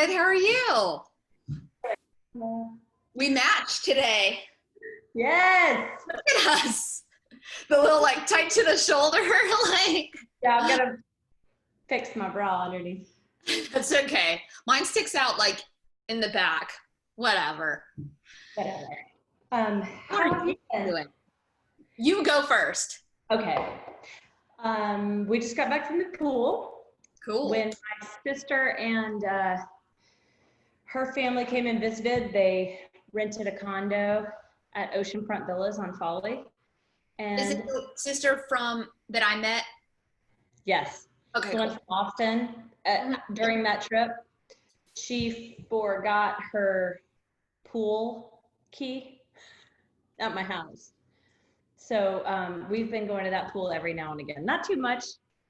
Good. How are you? We matched today. Yes. Look at us. The little like tight to the shoulder, like. Yeah, I'm gonna fix my bra underneath. That's okay. Mine sticks out like in the back. Whatever. Whatever. What How are have you been? doing? You go first. Okay. We just got back from the pool Cool. when my sister and her family came and visited. They rented a condo at Oceanfront Villas on Folly. Is it And the sister from that I met? yes, Okay, the one cool. from Austin. During that trip, she forgot her pool key at my house. So we've been going to that pool every now and again. Not too much,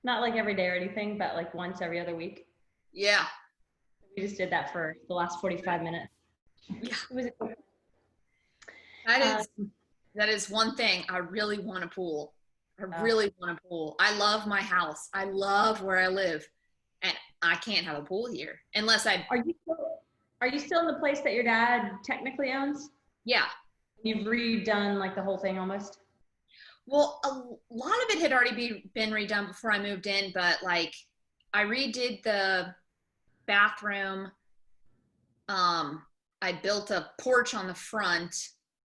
not like every day or anything, but like once every other week. Yeah. We just did that for the last 45 minutes. Yeah. It was cool. That is one thing. I really want a pool. I really want a pool. I love my house. I love where I live. And I can't have a pool here unless I. Are you still in the place that your dad technically owns? Yeah. You've redone like the whole thing almost? Well, a lot of it had already been redone before I moved in, but like I redid the bathroom. I built a porch on the front.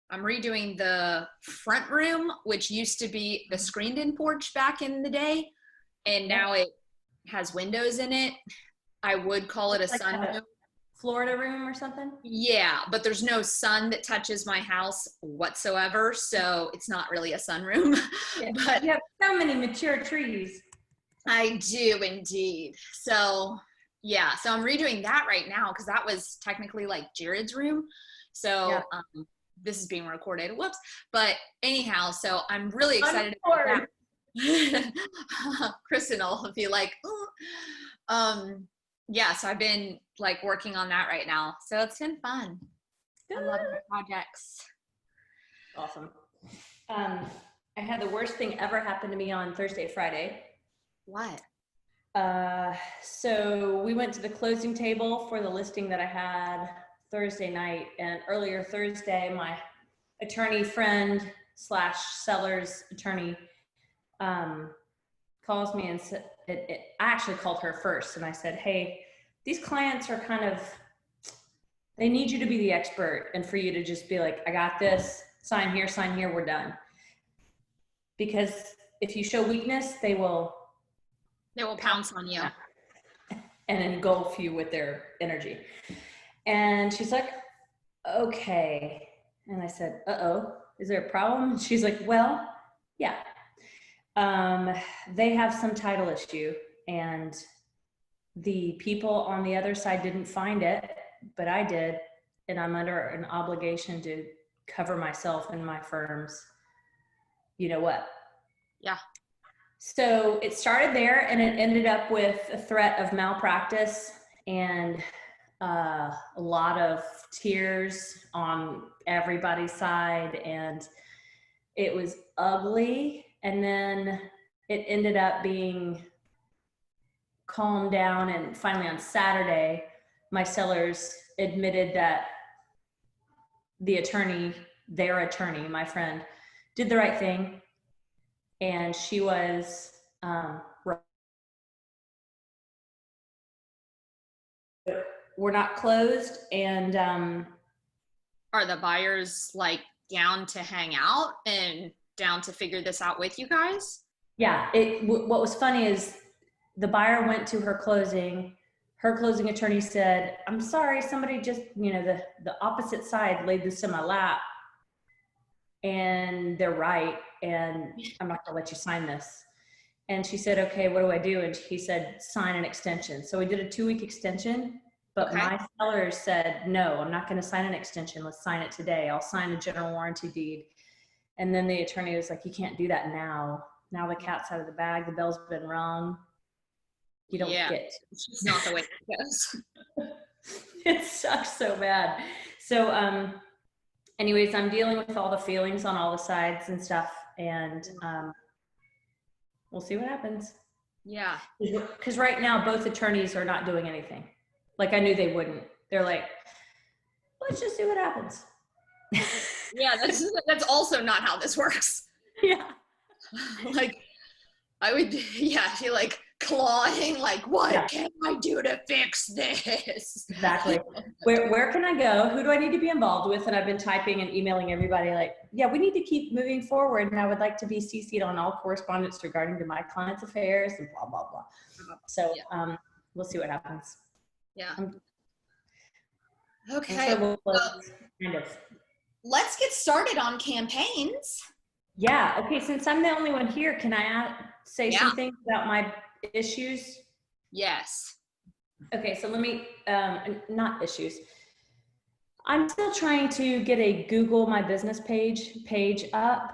I'm redoing the front room, which used to be the screened-in porch back in the day, and now it has windows in it. I would call it a like sunroom. Florida room or something? Yeah, but there's no sun that touches my house whatsoever, so it's not really a sunroom. Yeah. But you have so many mature trees. I do indeed. So yeah, so I'm redoing that right now because that was technically like Jared's room. So this is being recorded. Whoops. But anyhow, so I'm really excited about that. Kristen will be like, oh. Yeah, so I've been like working on that right now. So it's been fun. Good. I love my projects. Awesome. I had the worst thing ever happen to me on Thursday, Friday. What? So we went to the closing table for the listing that I had Thursday night, and earlier Thursday, my attorney friend / seller's attorney calls me and said, I actually called her first, and I said, hey, these clients are kind of, they need you to be the expert and for you to just be like, I got this, sign here, we're done. Because if you show weakness, they will pounce on you and engulf you with their energy. And she's like, okay. And I said, uh-oh, is there a problem? And she's like, well, yeah. They have some title issue, and the people on the other side didn't find it, but I did, and I'm under an obligation to cover myself and my firm's, you know what? Yeah. So it started there, and it ended up with a threat of malpractice and a lot of tears on everybody's side, and it was ugly. And then it ended up being calmed down, and finally on Saturday, my sellers admitted that their attorney, my friend, did the right thing, and she was we're not closed, and are the buyers like down to hang out and down to figure this out with you guys? Yeah, what was funny is the buyer went to her closing attorney said, I'm sorry, somebody just, the opposite side laid this in my lap, and they're right, and I'm not gonna let you sign this. And she said, okay, what do I do? And he said, sign an extension. So we did a 2-week extension, but my seller said, no, I'm not gonna sign an extension. Let's sign it today. I'll sign the general warranty deed. And then the attorney was like, you can't do that now. Now the cat's out of the bag, the bell's been rung. You don't get. It's just not the way it goes. It sucks so bad. So anyways, I'm dealing with all the feelings on all the sides and stuff, and we'll see what happens. Yeah. Because right now both attorneys are not doing anything. Like I knew they wouldn't. They're like, let's just see what happens. Yeah, that's also not how this works. Yeah. Like I would, yeah, she like clawing, like, what can I do to fix this? Exactly. Where can I go? Who do I need to be involved with? And I've been typing and emailing everybody like, yeah, we need to keep moving forward. And I would like to be CC'd on all correspondence regarding to my client's affairs and blah, blah, blah. So we'll see what happens. Yeah. I'm Okay. sure kind of. Let's get started on campaigns. Yeah. Okay. Since I'm the only one here, can I say some things about my issues? Yes. Okay. So let me, not issues. I'm still trying to get a Google My Business page up.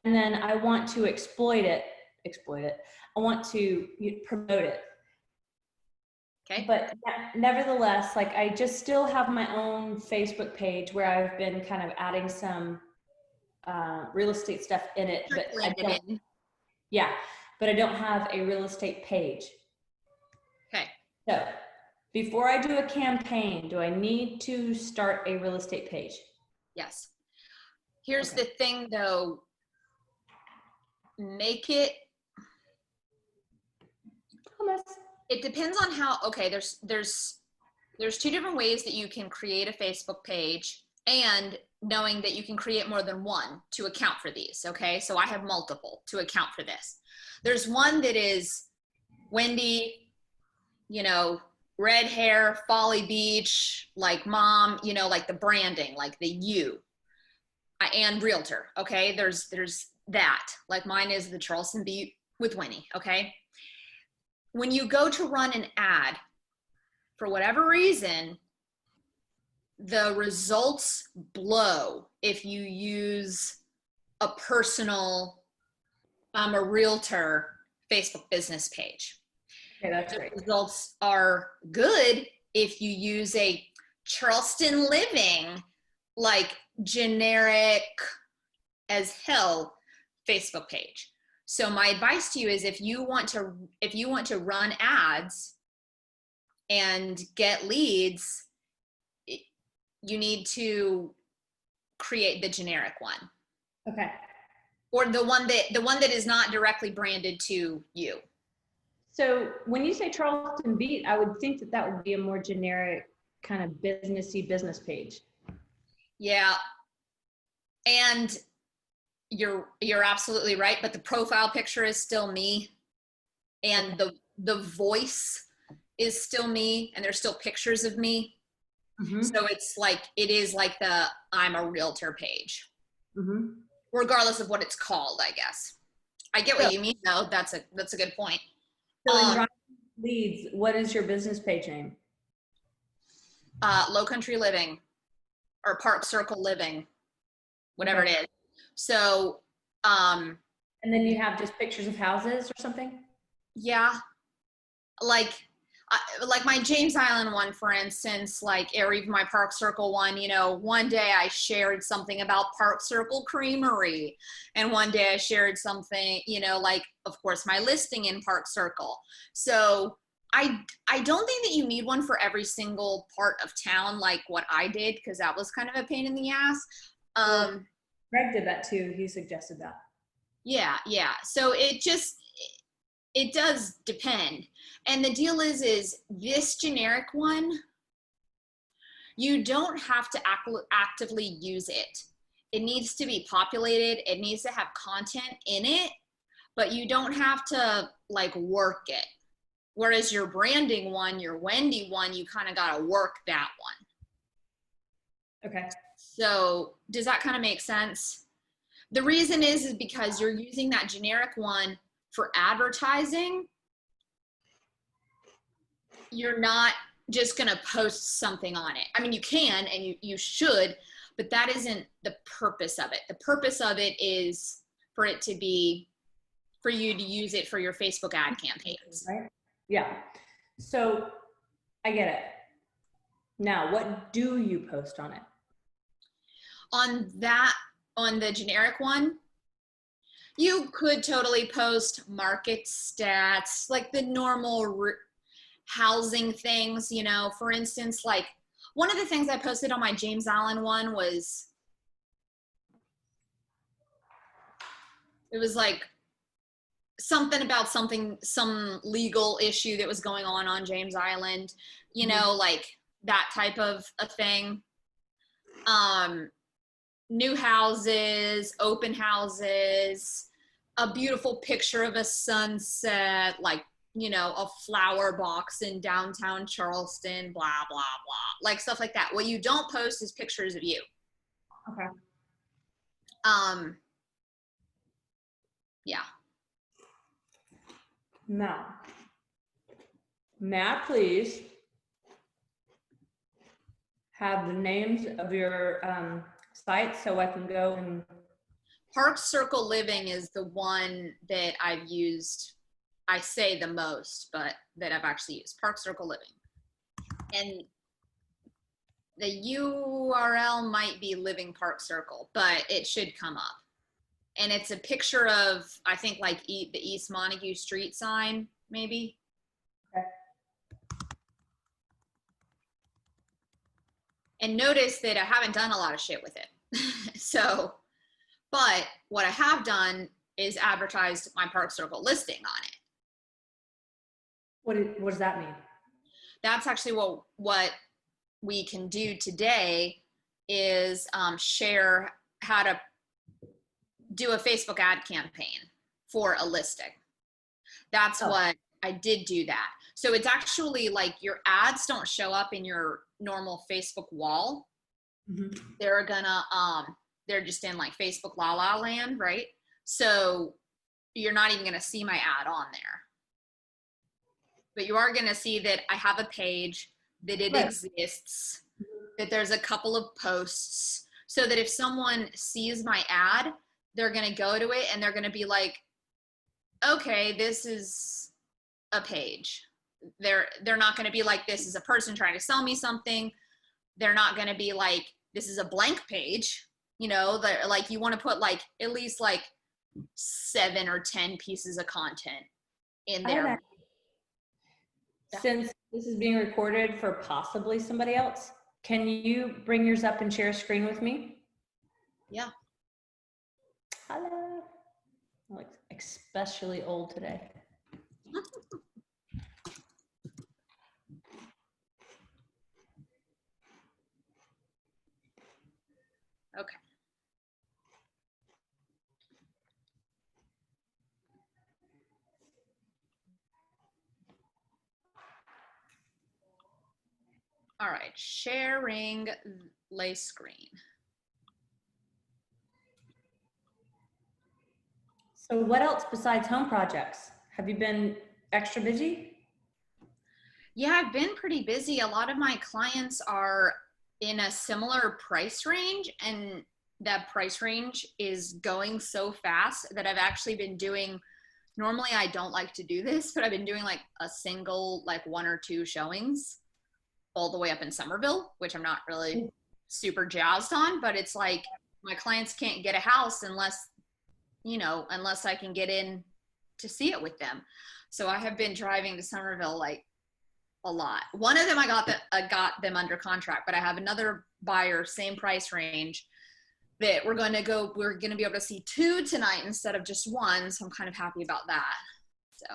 And then I want to exploit it. I want to promote it. Okay. But nevertheless, like I just still have my own Facebook page where I've been kind of adding some real estate stuff in it, but I don't. Yeah, but I don't have a real estate page. Okay. So before I do a campaign, do I need to start a real estate page? Yes. Here's the thing though, make it, it depends on how, okay, there's two different ways that you can create a Facebook page, and knowing that you can create more than one to account for these. Okay. So I have multiple to account for this. There's one that is Wendy, you know, red hair, Folly Beach, like mom, you know, like the branding, like the you, and realtor. Okay. There's that, like mine is the Charleston Beat with Winnie. Okay. When you go to run an ad, for whatever reason, the results blow if you use a personal, I'm a realtor Facebook business page. Okay, that's great. The results are good if you use a Charleston Living, like generic as hell Facebook page. So my advice to you is if you want to run ads and get leads, you need to create the generic one. Okay. Or the one that is not directly branded to you. So when you say Charleston Beat, I would think that would be a more generic kind of businessy business page. Yeah. And you're absolutely right, but the profile picture is still me, and the voice is still me, and there's still pictures of me. Mm-hmm. So it's like, it is like the I'm a realtor page, regardless of what it's called, I guess. I get what you mean though. That's a good point. So in driving leads, what is your business page name? Low Country Living or Park Circle Living, whatever it is. So, and then you have just pictures of houses or something? Yeah. Like my James Island one, for instance, like, or even my Park Circle one, you know, one day I shared something about Park Circle Creamery, and one day I shared something, you know, like, of course, my listing in Park Circle. So I don't think that you need one for every single part of town, like what I did, because that was kind of a pain in the ass. Greg did that too. He suggested that. Yeah. So it does depend. And the deal is this generic one, you don't have to actively use it. It needs to be populated. It needs to have content in it, but you don't have to like work it. Whereas your branding one, your Wendy one, you kind of got to work that one. Okay. So does that kind of make sense? The reason is because you're using that generic one for advertising. You're not just going to post something on it. I mean, you can, and you should, but that isn't the purpose of it. The purpose of it is for you to use it for your Facebook ad campaigns. Right? Yeah. So I get it. Now, what do you post on it? On the generic one, you could totally post market stats, like the normal housing things, you know, for instance, like one of the things I posted on my James Allen one was, it was like something about some legal issue that was going on James Island, you know, like that type of a thing. New houses, open houses, a beautiful picture of a sunset, like, you know, a flower box in downtown Charleston, blah, blah, blah, like stuff like that. What you don't post is pictures of you. Okay. Yeah. Now, may I please have the names of your sites so I can go and... Park Circle Living is the one that I've used, I say the most, but that I've actually used. Park Circle Living. And the URL might be Living Park Circle, but it should come up. And it's a picture of, I think, like the East Montague Street sign, maybe. Okay. And notice that I haven't done a lot of shit with it. So, but what I have done is advertised my Park Circle listing on it. What does that mean? That's actually what we can do today is share how to do a Facebook ad campaign for a listing. That's what I did do that. So it's actually like your ads don't show up in your normal Facebook wall. Mm-hmm. They're gonna, they're just in like Facebook La La Land, right? So you're not even gonna see my ad on there. But you are gonna see that I have a page, that it exists, that there's a couple of posts, so that if someone sees my ad, they're gonna go to it and they're gonna be like, okay, this is a page. They're not gonna be like, this is a person trying to sell me something. They're not gonna be like, this is a blank page. You know, like you wanna put like at least like 7 or 10 pieces of content in there. Since this is being recorded for possibly somebody else, can you bring yours up and share a screen with me? Yeah. Hello. I look especially old today. Okay. All right, sharing lay screen. So what else besides home projects? Have you been extra busy? Yeah, I've been pretty busy. A lot of my clients are in a similar price range, and that price range is going so fast that I've actually been doing, normally I don't like to do this, but I've been doing like a single, like 1 or 2 showings all the way up in Somerville, which I'm not really super jazzed on, but it's like my clients can't get a house unless, you know, unless I can get in to see it with them. So I have been driving to Somerville like a lot. One of them I got them under contract, but I have another buyer, same price range, that we're going to be able to see 2 tonight instead of just 1. So I'm kind of happy about that. So,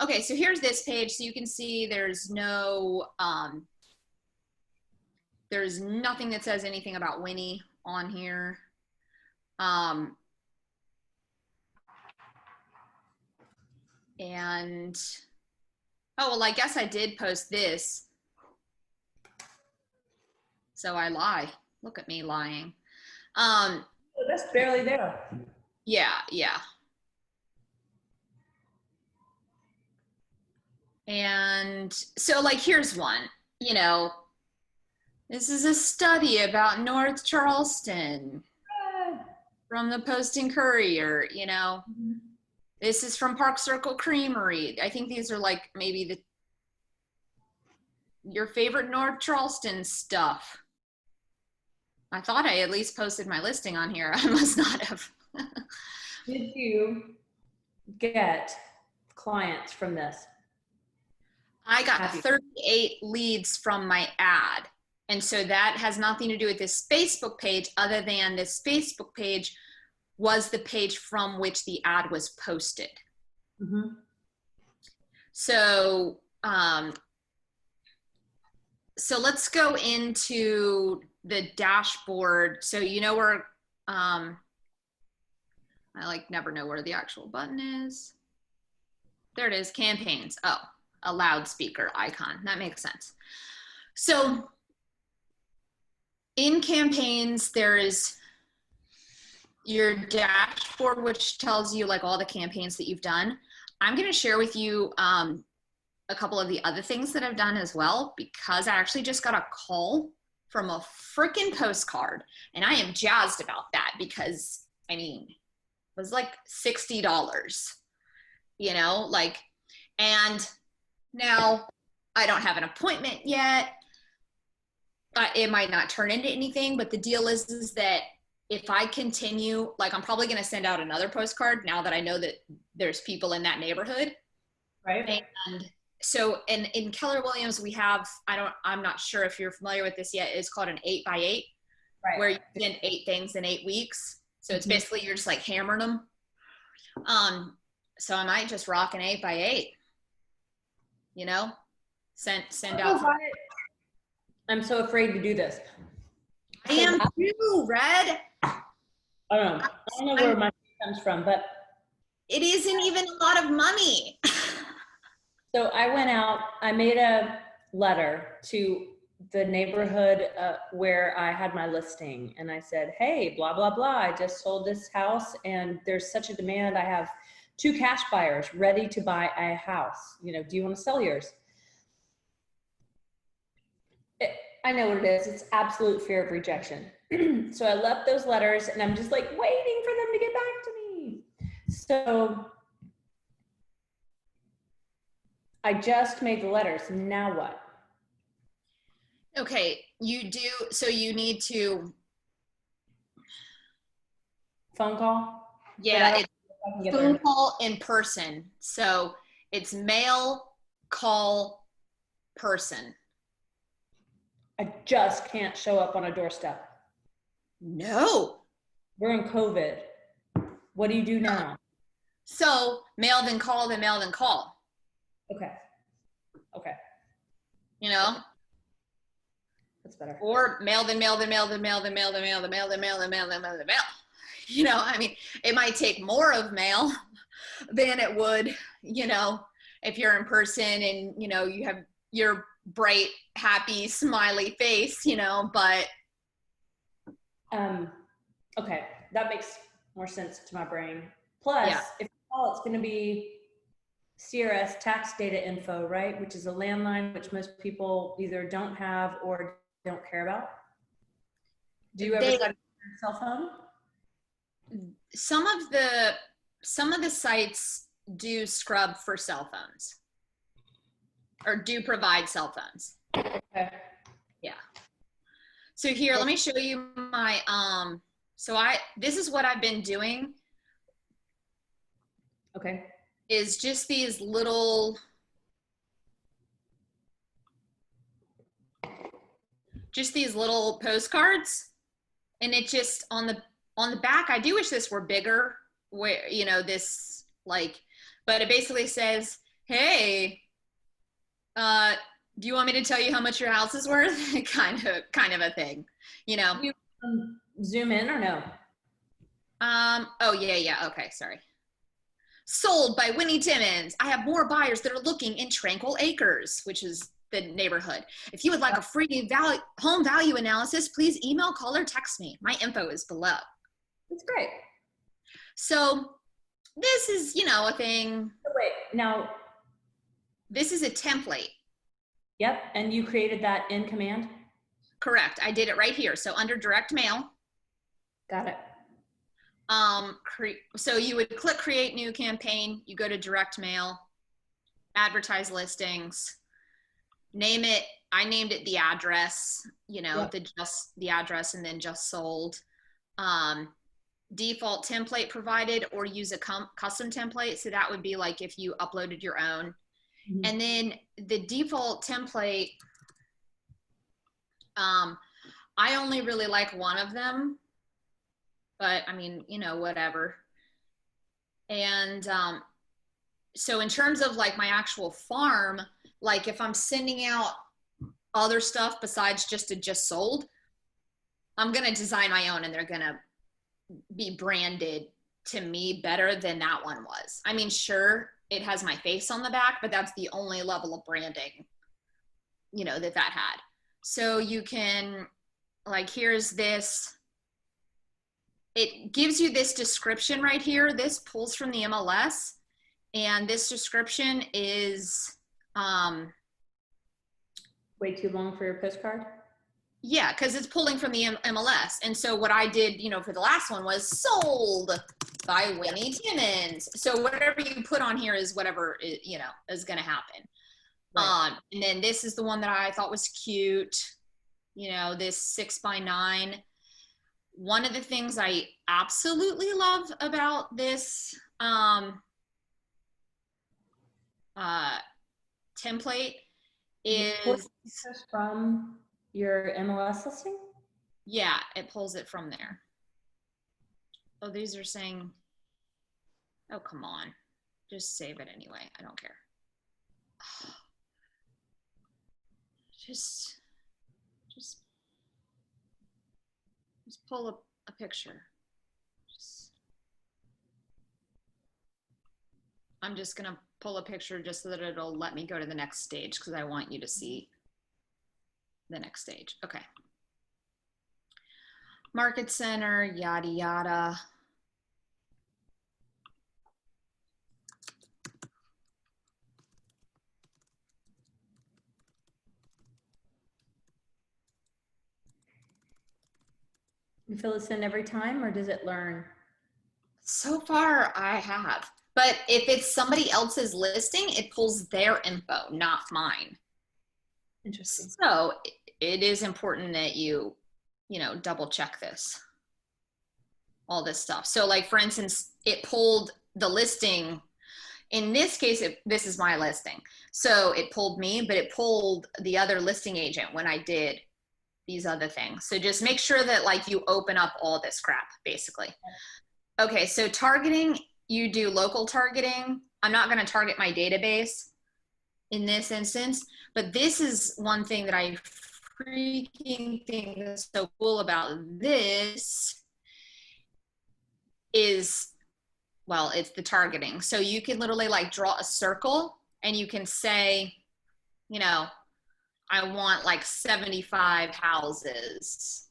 okay. So here's this page. So you can see there's no, there's nothing that says anything about Winnie on here. And, oh, well, I guess I did post this. So I lie. Look at me lying. Oh, that's barely there. Yeah. And so like, here's one, you know, this is a study about North Charleston from the Post and Courier, you know. Mm-hmm. This is from Park Circle Creamery. I think these are like maybe your favorite North Charleston stuff. I thought I at least posted my listing on here. I must not have. Did you get clients from this? I got Happy. 38 leads from my ad. And so that has nothing to do with this Facebook page, other than this Facebook page was the page from which the ad was posted. Mm-hmm. So, so let's go into the dashboard. So you know where, I like never know where the actual button is. There it is, campaigns. Oh, a loudspeaker icon. That makes sense. So in campaigns, there is your dashboard, which tells you like all the campaigns that you've done. I'm going to share with you a couple of the other things that I've done as well, because I actually just got a call from a freaking postcard, and I am jazzed about that because, I mean, it was like $60, you know, like, and now I don't have an appointment yet. It might not turn into anything, but the deal is that if I continue, like I'm probably going to send out another postcard now that I know that there's people in that neighborhood. Right. And so in Keller Williams, we have, I'm not sure if you're familiar with this yet, it's called an 8x8, Right. where you send 8 things in 8 weeks. So it's basically, you're just like hammering them. So I might just rock an 8x8, you know, send out. I'm so afraid to do this. I am too, Red. I don't know where my comes from, but it isn't even a lot of money. so I went out, I made a letter to the neighborhood where I had my listing, and I said, hey, blah, blah, blah, I just sold this house and there's such a demand. I have 2 cash buyers ready to buy a house. You know, do you want to sell yours? I know what it is. It's absolute fear of rejection. So I left those letters and I'm just like waiting for them to get back to me. So I just made the letters. Now what? Okay, you do. So you need to. Phone call? Yeah, it's phone call in person. So it's mail, call, person. I just can't show up on a doorstep. No. We're in COVID. What do you do now? So mail, then call, then mail, then call. Okay. Okay. You know? That's better. Or mail, then mail, then mail, then mail, then mail, then mail, then mail, then mail, then mail, then mail, then mail. You know, I mean, it might take more of mail than it would, you know, if you're in person and, you know, you have your bright, happy, smiley face, you know, but. Okay, that makes more sense to my brain. Plus, Yeah. if you call, it's going to be CRS tax data info, right? Which is a landline, which most people either don't have or don't care about. Do you ever try to use your cell phone? Some of the sites do scrub for cell phones, or do provide cell phones. Okay. Yeah. So here, let me show you my, this is what I've been doing. Okay. Is just these little, postcards. And it just, on the back, I do wish this were bigger, where, you know, this like, but it basically says, hey, do you want me to tell you how much your house is worth? kind of a thing, you know. Can you zoom in or no? Oh yeah, okay, sorry. Sold by Winnie Timmons. I have more buyers that are looking in Tranquil Acres, which is the neighborhood. If you would like a free home value analysis, please email, call, or text me. My info is below. That's great. So this is, you know, a thing. Wait, now. This is a template. Yep, and you created that in command? Correct, I did it right here. So under direct mail. Got it. So you would click create new campaign, you go to direct mail, advertise listings, name it. I named it the address, you know, the address, and then just sold. Default template provided, or use a custom template. So that would be like if you uploaded your own. Mhm. And then the default template, I only really like one of them, but I mean, you know, whatever. And so in terms of like my actual farm, like if I'm sending out other stuff besides just a just sold, I'm going to design my own and they're going to be branded to me better than that one was. I mean, sure, it has my face on the back, but that's the only level of branding, you know, that had. So you can, like, here's this. It gives you this description right here. This pulls from the MLS, and this description is Way too long for your postcard? yeah, because it's pulling from the MLS. And so what I did, you know, for the last one was sold by Winnie Timmons. So whatever you put on here is whatever, you know, is going to happen. Right. And then this is the one that I thought was cute. You know, this 6x9. One of the things I absolutely love about this template is, From your MLS listing? yeah, it pulls it from there. Oh, these are saying, oh, come on. Just save it anyway. I don't care. Just pull up a picture. I'm just going to pull a picture just so that it'll let me go to the next stage because I want you to see the next stage. Okay. Market center, yada, yada. You fill this in every time or does it learn? So far, I have. But if it's somebody else's listing, it pulls their info, not mine. Interesting. So it is important that you know, double check this, all this stuff. So like, for instance, it pulled the listing. In this case, this is my listing. So it pulled me, but it pulled the other listing agent when I did these other things. So just make sure that like you open up all this crap, basically. Okay, so targeting, you do local targeting. I'm not going to target my database in this instance, but this is one thing that I freaking think is so cool about this is, well, it's the targeting. So you can literally like draw a circle and you can say, you know, I want like 75 houses,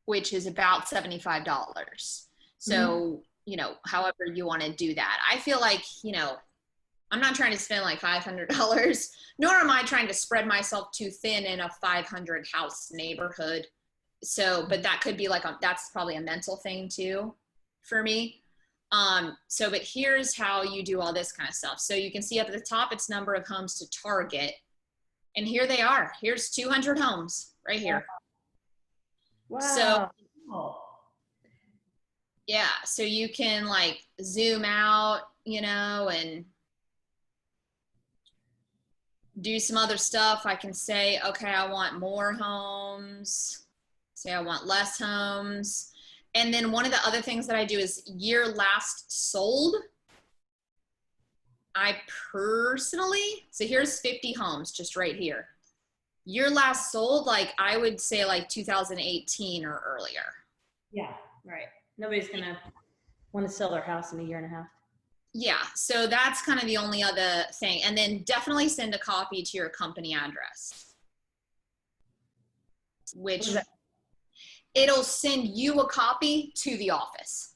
which is about $75. So, you know, however you want to do that. I feel like, you know, I'm not trying to spend like $500, nor am I trying to spread myself too thin in a 500 house neighborhood. So, but that could be like, that's probably a mental thing too for me. So, but here's how you do all this kind of stuff. So you can see up at the top, it's number of homes to target. And here they are. Here's 200 homes right here. Wow. So, yeah, so you can like zoom out, you know, and do some other stuff. I can say, okay, I want more homes. Say I want less homes. And then one of the other things that I do is year last sold. I personally, so here's 50 homes just right here. Year last sold, like I would say like 2018 or earlier. Yeah, right. Nobody's going to want to sell their house in a year and a half. Yeah, so that's kind of the only other thing. And then definitely send a copy to your company address, which it'll send you a copy to the office.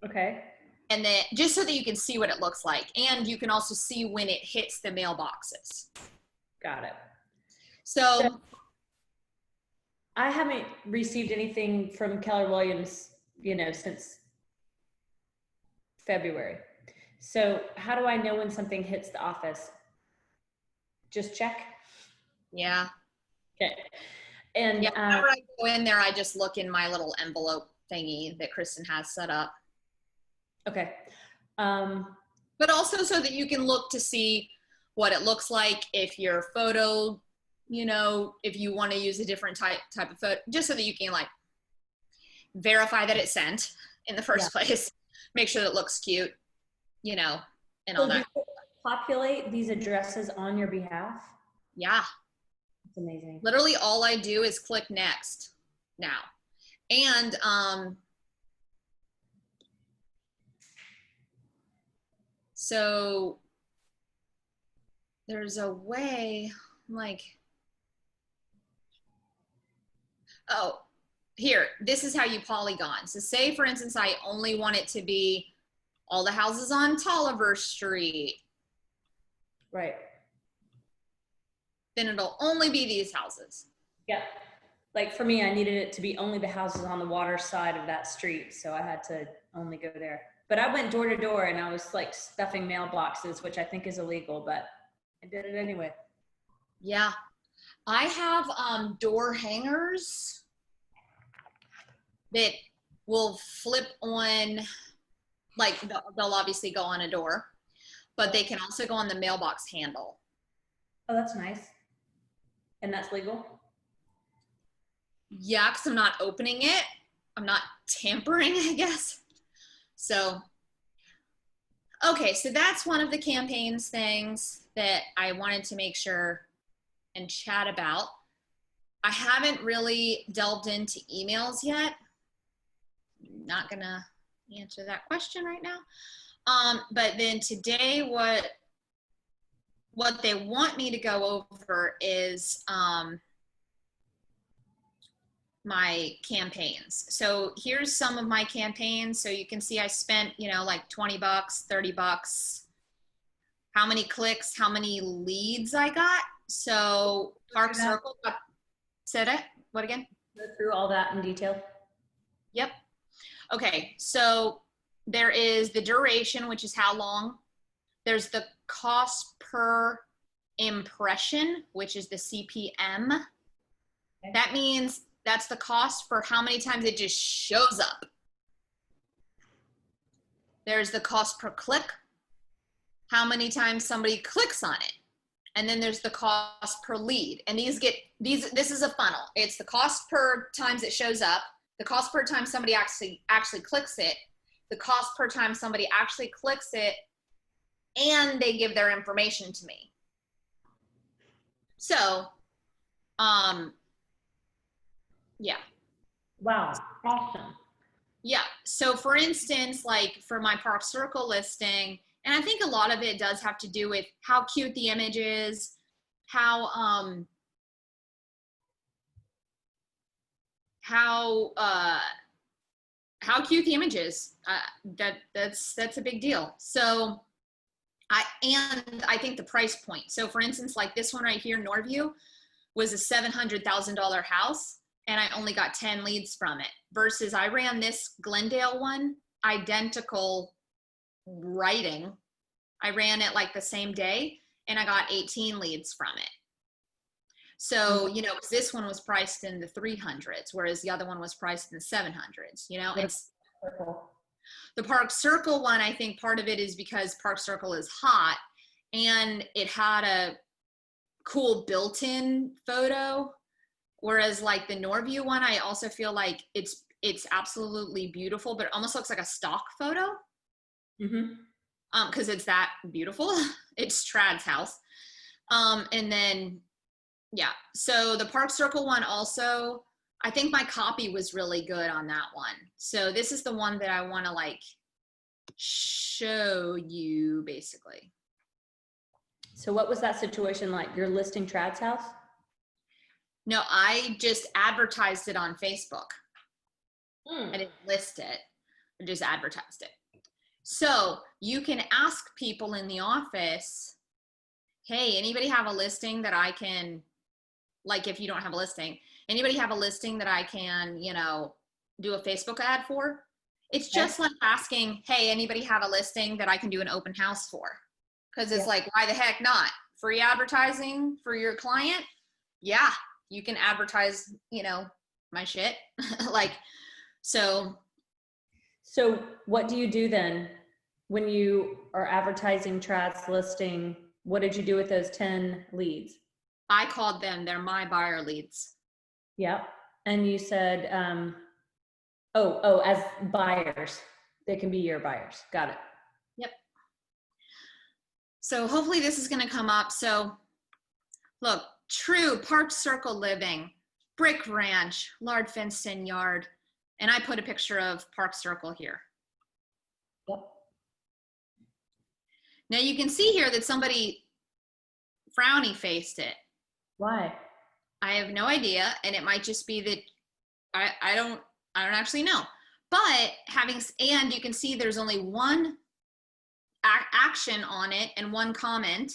Okay. And then just so that you can see what it looks like. And you can also see when it hits the mailboxes. Got it. So I haven't received anything from Keller Williams, you know, since February. So how do I know when something hits the office? Just check. yeah. Okay. And yeah, whenever I go in there, I just look in my little envelope thingy that Kristen has set up. Okay. But also so that you can look to see what it looks like, if your photo, you know, if you want to use a different type of photo, just so that you can like verify that it's sent in the first place, make sure that it looks cute, you know, and all So do that. they populate these addresses on your behalf? Yeah. It's amazing. Literally all I do is click next now. And so there's a way, like, oh, here, this is how you polygon. So say, for instance, I only want it to be all the houses on Tolliver Street. Right. Then it'll only be these houses. Yeah. Like for me, I needed it to be only the houses on the water side of that street. So I had to only go there. But I went door to door and I was like stuffing mailboxes, which I think is illegal, but I did it anyway. Yeah. I have door hangers that will flip on, like they'll obviously go on a door, but they can also go on the mailbox handle. Oh, that's nice. And that's legal? Yeah, because I'm not opening it. I'm not tampering, I guess. So, okay, so that's one of the campaigns things that I wanted to make sure and chat about. I haven't really delved into emails yet. Not gonna answer that question right now. But then today, what they want me to go over is my campaigns. So here's some of my campaigns. So you can see I spent, you know, like 20 bucks, 30 bucks, how many clicks, how many leads I got. So Park Circle, said it, what again? Go through all that in detail. Yep. Okay, so there is the duration, which is how long. There's the cost per impression, which is the CPM. Okay. That means that's the cost for how many times it just shows up. There's the cost per click, how many times somebody clicks on it. And then there's the cost per lead. And this is a funnel. It's the cost per times it shows up, the cost per time somebody actually clicks it, the cost per time somebody actually clicks it, and they give their information to me. So, yeah. Wow, awesome. Yeah, so for instance, like for my Park Circle listing, and I think a lot of it does have to do with how cute the image is, how cute the image is. That's a big deal. So I think the price point. So for instance, like this one right here, Norview, was a $700,000 house, and I only got 10 leads from it. Versus I ran this Glendale one, identical writing. I ran it like the same day, and I got 18 leads from it. So, you know, this one was priced in the 300s, whereas the other one was priced in the 700s, you know. It's the Park Circle one. I think part of it is because Park Circle is hot, and it had a cool built-in photo, whereas like the Norview one, I also feel like it's absolutely beautiful, but it almost looks like a stock photo. Mm-hmm. Because it's that beautiful. It's Trad's house. And then, yeah, so the Park Circle one also, I think my copy was really good on that one. So this is the one that I want to like show you basically. So what was that situation like? You're listing Trad's house? No, I just advertised it on Facebook. I didn't list it, I just advertised it. So you can ask people in the office, hey, anybody have a listing that I can, like if you don't have a listing, anybody have a listing that I can, you know, do a Facebook ad for? It's just like asking, hey, anybody have a listing that I can do an open house for? Because it's like, why the heck not? Free advertising for your client? Yeah, you can advertise, you know, my shit. Like, so what do you do then when you are advertising Trad's listing? what did you do with those 10 leads? I called them. They're my buyer leads. Yep. And you said, as buyers, they can be your buyers. Got it. Yep. So hopefully this is going to come up. So look, true Park Circle living, brick ranch, large fenced-in yard. And I put a picture of Park Circle here. Yep. Now you can see here that somebody frowny faced it. Why? I have no idea. And it might just be that I don't actually know. But and you can see there's only one action on it and one comment,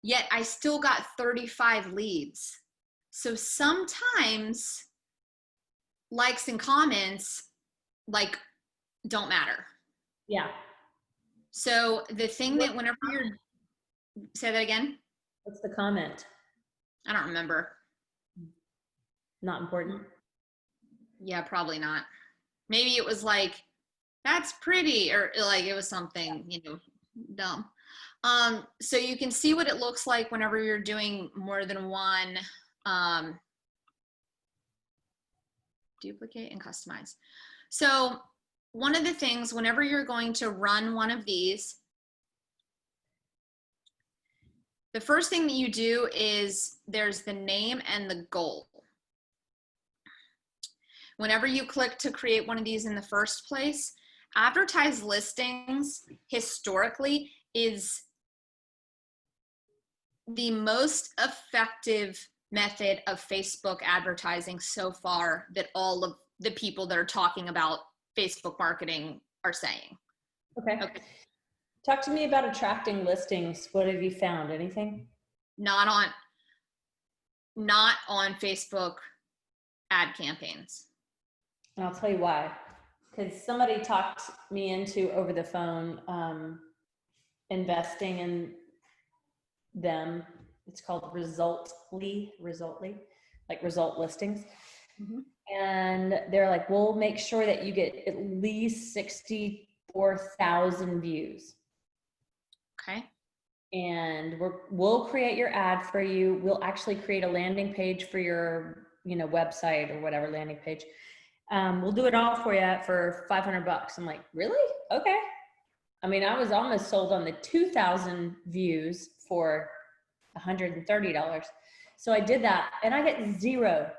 yet I still got 35 leads. So sometimes likes and comments like don't matter. Yeah. So the thing that whenever you're, say that again. What's the comment? I don't remember. Not important. Yeah, probably not. Maybe it was like, that's pretty, or like it was something, dumb. So you can see what it looks like whenever you're doing more than one, duplicate and customize. So one of the things, whenever you're going to run one of these, the first thing that you do is there's the name and the goal. Whenever you click to create one of these in the first place, advertised listings historically is the most effective method of Facebook advertising so far that all of the people that are talking about Facebook marketing are saying. Okay. Talk to me about attracting listings. What have you found? Anything? Not on Facebook ad campaigns. And I'll tell you why. Because somebody talked me into over the phone investing in them. It's called Resultly, like result listings. Mm-hmm. And they're like, we'll make sure that you get at least 64,000 views. Okay. And we'll create your ad for you. We'll actually create a landing page for your, website or whatever landing page. We'll do it all for you for $500. I'm like, really? Okay. I mean, I was almost sold on the 2,000 views for $130. So I did that and I get zero.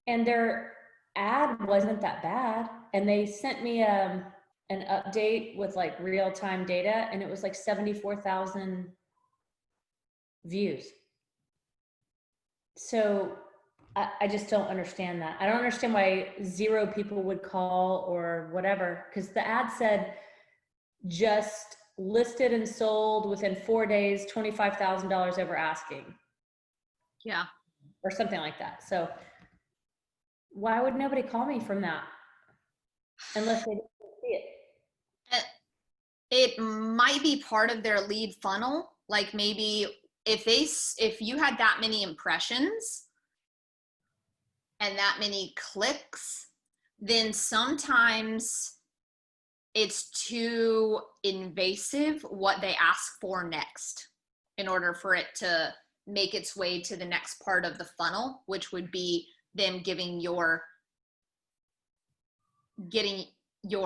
And their ad wasn't that bad. And they sent me an update with like real-time data and it was like 74,000 views. So I just don't understand that. I don't understand why zero people would call or whatever, because the ad said just listed and sold within 4 days, $25,000 over asking. Yeah. Or something like that. So why would nobody call me from that? Unless they didn't see it. It might be part of their lead funnel. Like maybe if you had that many impressions and that many clicks, then sometimes it's too invasive what they ask for next in order for it to make its way to the next part of the funnel, which would be them getting your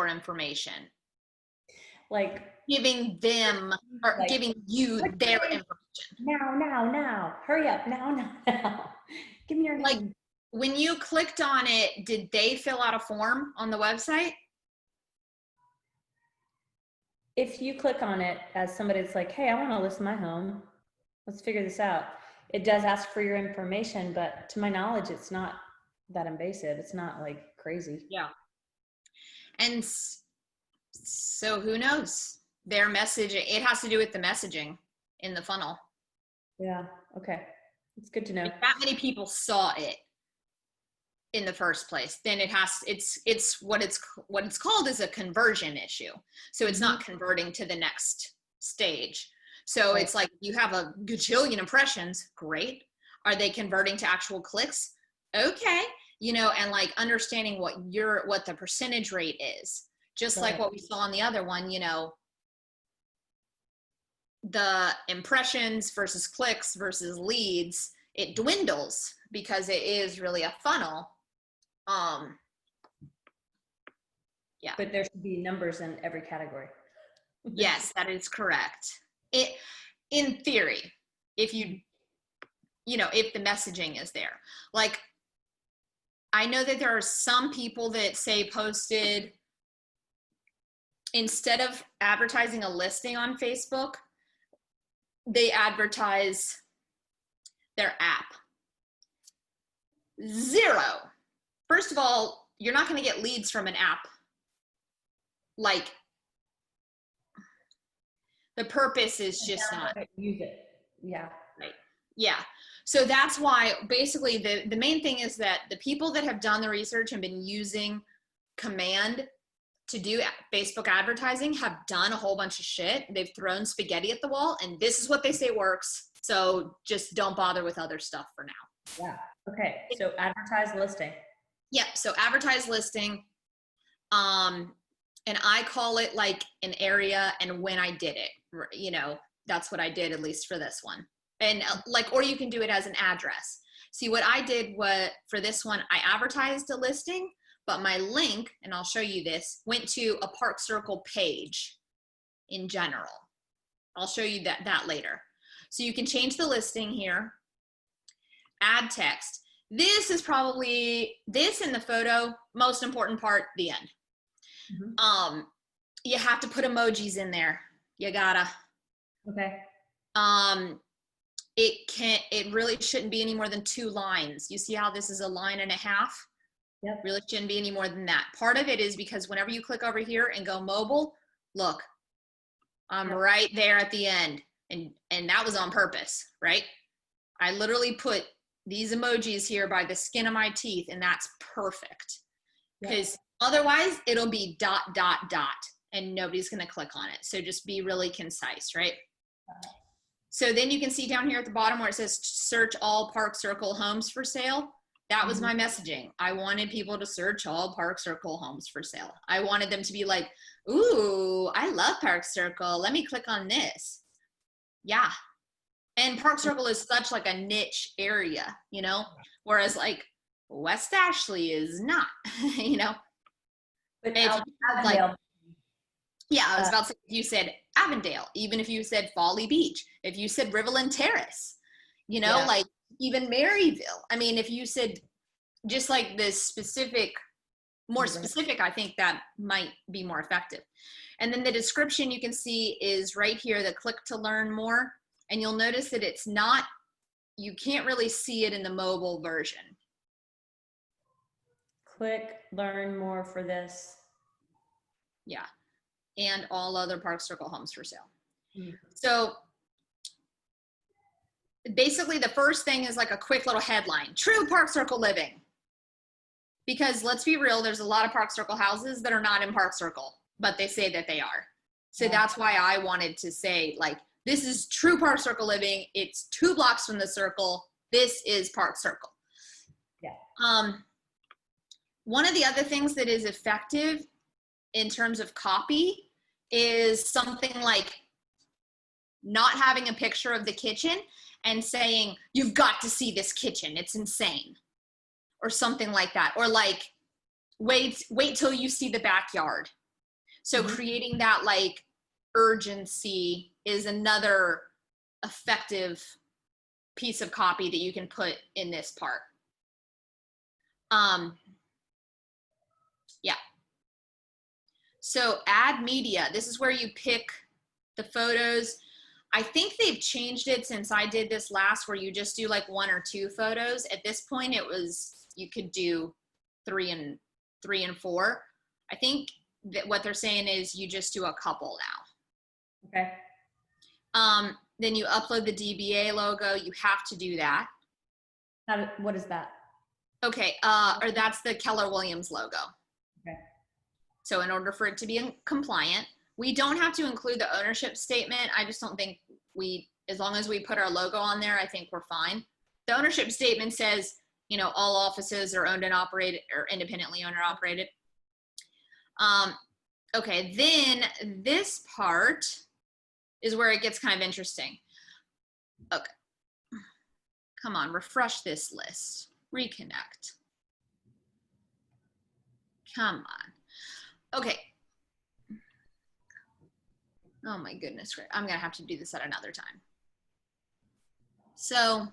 information. Like giving them or like, giving you their information. Now. Hurry up. Now. Give me your name. Like when you clicked on it, did they fill out a form on the website? If you click on it as somebody that's like, hey, I want to list my home. Let's figure this out. It does ask for your information, but to my knowledge, it's not that invasive. It's not like crazy. Yeah. And so who knows? Their message, it has to do with the messaging in the funnel. Yeah. Okay. It's good to know. If that many people saw it in the first place, then it's what it's called is a conversion issue. So it's not converting to the next stage. So It's like you have a gajillion impressions, great. Are they converting to actual clicks? Okay. And like understanding what the percentage rate is. Just like what we saw on the other one, the impressions versus clicks versus leads, it dwindles because it is really a funnel. Yeah. But there should be numbers in every category. Yes, that is correct. It, in theory, if if the messaging is there. Like, I know that there are some people that say posted, instead of advertising a listing on Facebook, they advertise their app. Zero. First of all, you're not going to get leads from an app. Like, the purpose is just not. Use it. Yeah. Right. Yeah. So that's why basically the main thing is that the people that have done the research and been using command to do Facebook advertising have done a whole bunch of shit. They've thrown spaghetti at the wall, and this is what they say works. So just don't bother with other stuff for now. Yeah. Okay. So advertise listing. Yep. So advertise listing. And I call it like an area and when I did it, that's what I did, at least for this one. And or you can do it as an address. See, what I did for this one, I advertised a listing, but my link, and I'll show you this, went to a Park Circle page in general. I'll show you that later. So you can change the listing here, add text. This is probably, this in the photo, most important part, the end. Mm-hmm. You have to put emojis in there. You gotta. Okay. It really shouldn't be any more than 2 lines. You see how this is a line and a half? Yep. Really shouldn't be any more than that. Part of it is because whenever you click over here and go mobile, look, I'm right there at the end. And that was on purpose, right? I literally put these emojis here by the skin of my teeth, and that's perfect. Because otherwise it'll be ... and nobody's going to click on it. So just be really concise, right? So then you can see down here at the bottom where it says search all Park Circle homes for sale. That was my messaging. I wanted people to search all Park Circle homes for sale. I wanted them to be like, ooh, I love Park Circle. Let me click on this. Yeah. And Park Circle is such like a niche area, whereas like West Ashley is not, But if you had like, yeah, I was about to say, if you said Avondale, even if you said Folly Beach, if you said Riverland Terrace, like even Maryville. I mean, if you said just like this specific, more specific, I think that might be more effective. And then the description you can see is right here, the click to learn more. And you'll notice that it's not, you can't really see it in the mobile version. Click learn more for this. Yeah. And all other Park Circle homes for sale. Mm-hmm. So basically the first thing is like a quick little headline, true Park Circle living. Because let's be real, there's a lot of Park Circle houses that are not in Park Circle, but they say that they are. So that's why I wanted to say like, this is true Park Circle living. It's 2 blocks from the circle. This is Park Circle. Yeah. One of the other things that is effective in terms of copy is something like not having a picture of the kitchen and saying, you've got to see this kitchen. It's insane. Or something like that. Or like, wait till you see the backyard. So creating that like urgency is another effective piece of copy that you can put in this part. Yeah. So add media. This is where you pick the photos. I think they've changed it since I did this last, where you just do like 1 or 2 photos. At this point, it was, you could do 3 and 4. I think that what they're saying is you just do a couple now. Okay. Then you upload the DBA logo. You have to do that. What is that? Okay. Or that's the Keller Williams logo. Okay. So in order for it to be compliant, we don't have to include the ownership statement. I just don't think as long as we put our logo on there, I think we're fine. The ownership statement says, all offices are owned and operated, or independently owned or operated. Okay, then this part, is where it gets kind of interesting. Okay. Come on, refresh this list. Reconnect. Come on. Okay. Oh my goodness. I'm going to have to do this at another time. So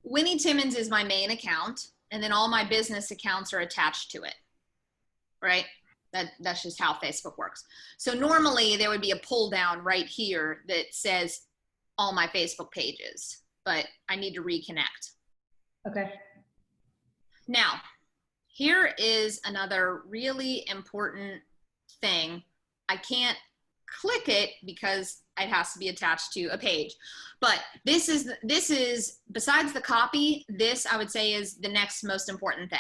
Winnie Timmons is my main account, and then all my business accounts are attached to it, right? That's just how Facebook works. So normally there would be a pull down right here that says all my Facebook pages, but I need to reconnect. Okay. Now, here is another really important thing. I can't click it because it has to be attached to a page. But this is besides the copy, this I would say is the next most important thing.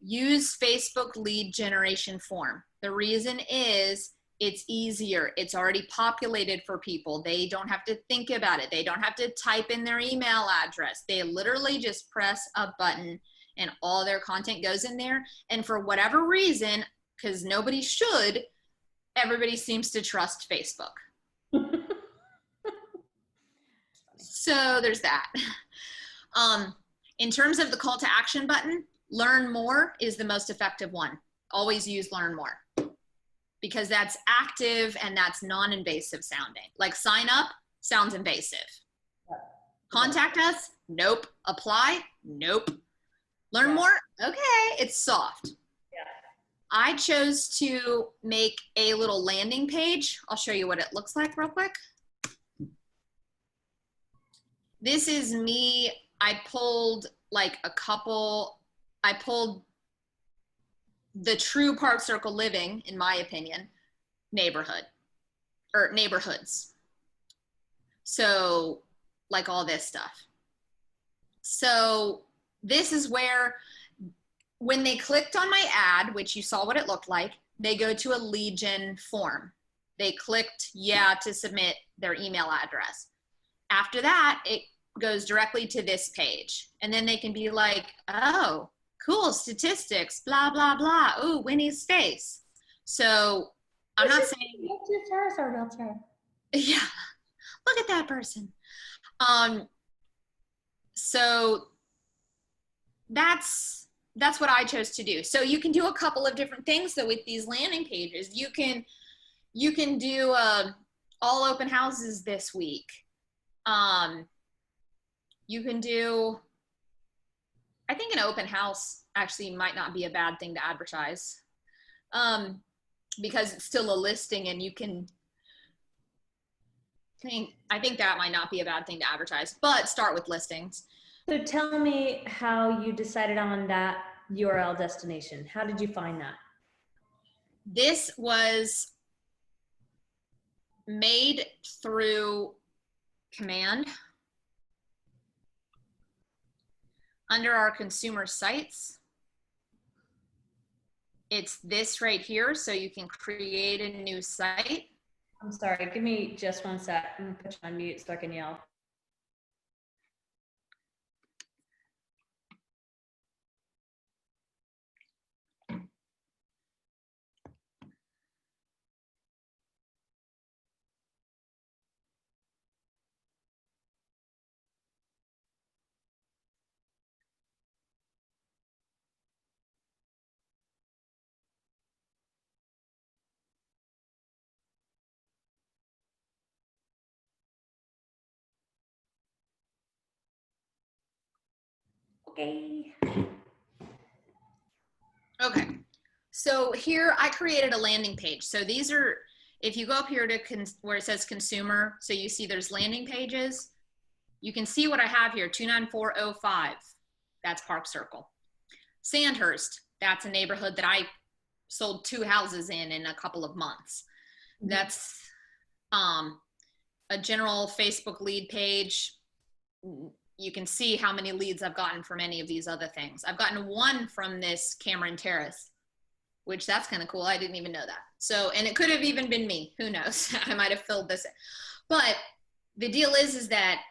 Use Facebook lead generation form. The reason is it's easier. It's already populated for people. They don't have to think about it. They don't have to type in their email address. They literally just press a button and all their content goes in there. And for whatever reason, because nobody should, everybody seems to trust Facebook. So there's that. In terms of the call to action button, learn more is the most effective one. Always use learn more because that's active and that's non-invasive sounding. Like sign up sounds invasive. Contact us? Nope. Apply? Nope. Learn more? Okay, it's soft. I chose to make a little landing page. I'll show you what it looks like real quick. This is me. I pulled like I pulled the true Park Circle living, in my opinion, neighborhoods. So like all this stuff. So this is where when they clicked on my ad, which you saw what it looked like, they go to a lead gen form. They clicked yeah to submit their email address. After that, it goes directly to this page. And then they can be like, oh, cool, statistics, blah, blah, blah. Ooh, Winnie's face. So I'm not saying. Yeah, look at that person. So that's what I chose to do. So you can do a couple of different things though with these landing pages. You can do all open houses this week. You can do, I think an open house actually might not be a bad thing to advertise because it's still a listing and you can I think that might not be a bad thing to advertise, but start with listings. So tell me how you decided on that URL destination. How did you find that? This was made through command under our consumer sites. It's this right here, so you can create a new site. I'm sorry, give me just 1 sec. I'm gonna put you on mute so I can yell. Okay. Okay. So here I created a landing page. So these are, if you go up here to where it says consumer, so you see there's landing pages. You can see what I have here, 29405. That's Park Circle. Sandhurst, that's a neighborhood that I sold 2 houses in a couple of months. That's a general Facebook lead page. You can see how many leads I've gotten from any of these other things. I've gotten 1 from this Cameron Terrace, which that's kind of cool. I didn't even know that. So, and it could have even been me. Who knows? I might have filled this in. But the deal is that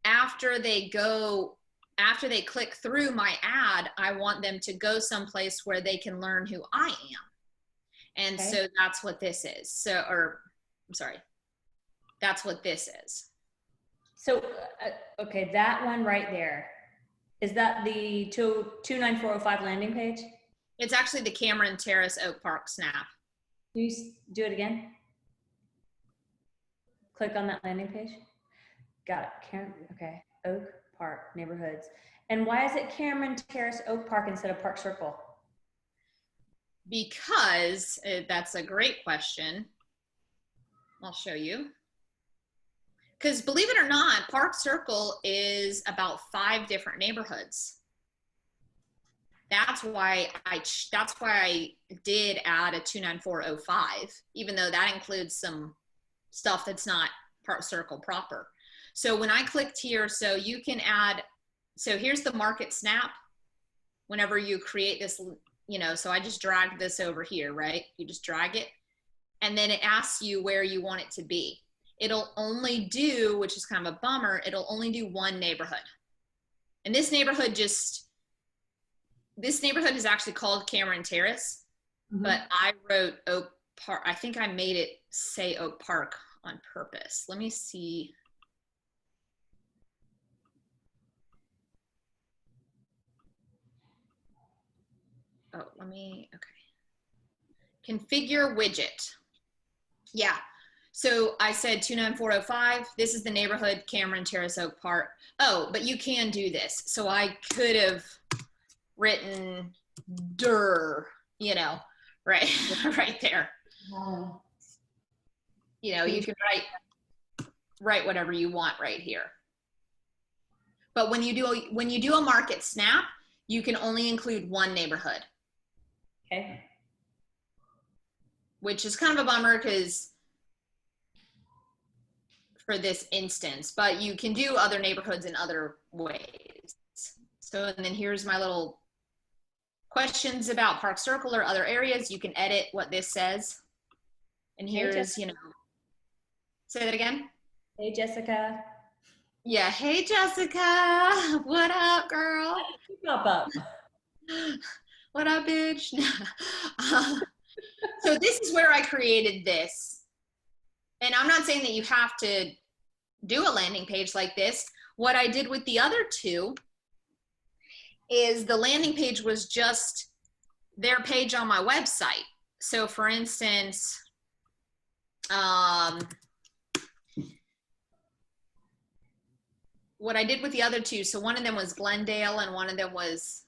after they click through my ad, I want them to go someplace where they can learn who I am. And Okay. so that's what this is. So, or I'm sorry, that's what this is. So, okay, that one right there, is that the 29405 landing page? It's actually the Cameron Terrace Oak Park Snap. Can you do it again? Click on that landing page. Got it. Okay. Oak Park neighborhoods. And why is it Cameron Terrace Oak Park instead of Park Circle? Because that's a great question. I'll show you. Because believe it or not, Park Circle is about 5 different neighborhoods. That's why I did add a 29405, even though that includes some stuff that's not Park Circle proper. So when I clicked here, so you can add, so here's the market snap. Whenever you create this, you know, so I just dragged this over here, right? You just drag it, and then it asks you where you want it to be. It'll only do, which is kind of a bummer, it'll only do one neighborhood. And this neighborhood is actually called Cameron Terrace, but I wrote Oak Park. I think I made it say Oak Park on purpose. Let me see. Oh, okay. Configure widget. Yeah. So I said 29405. This is the neighborhood, Cameron Terrace Oak Park. Oh, but you can do this. So I could have written you know, right, right there. You know, you can write whatever you want right here. But when you do a market snap, you can only include one neighborhood. Okay. Which is kind of a bummer because for this instance, but you can do other neighborhoods in other ways. So, and then here's my little questions about Park Circle or other areas. You can edit what this says. And here's, you know, say that again. Hey, Jessica. Yeah. Hey, Jessica. What up, girl? Pop up. What up, bitch? So this is where I created this. And I'm not saying that you have to do a landing page like this. What I did with the other two is the landing page was just their page on my website. So for instance, what I did with the other two, so one of them was Glendale and one of them was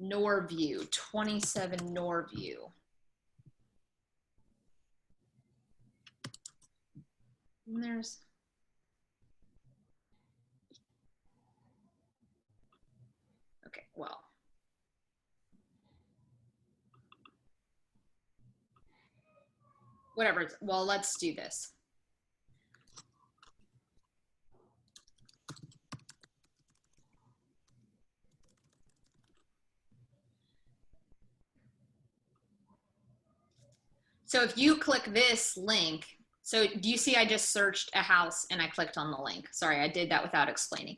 Norview, 27 Norview. And there's, okay, well. Whatever, well, let's do this. So if you click this link, so do you see I just searched a house and I clicked on the link? Sorry, I did that without explaining.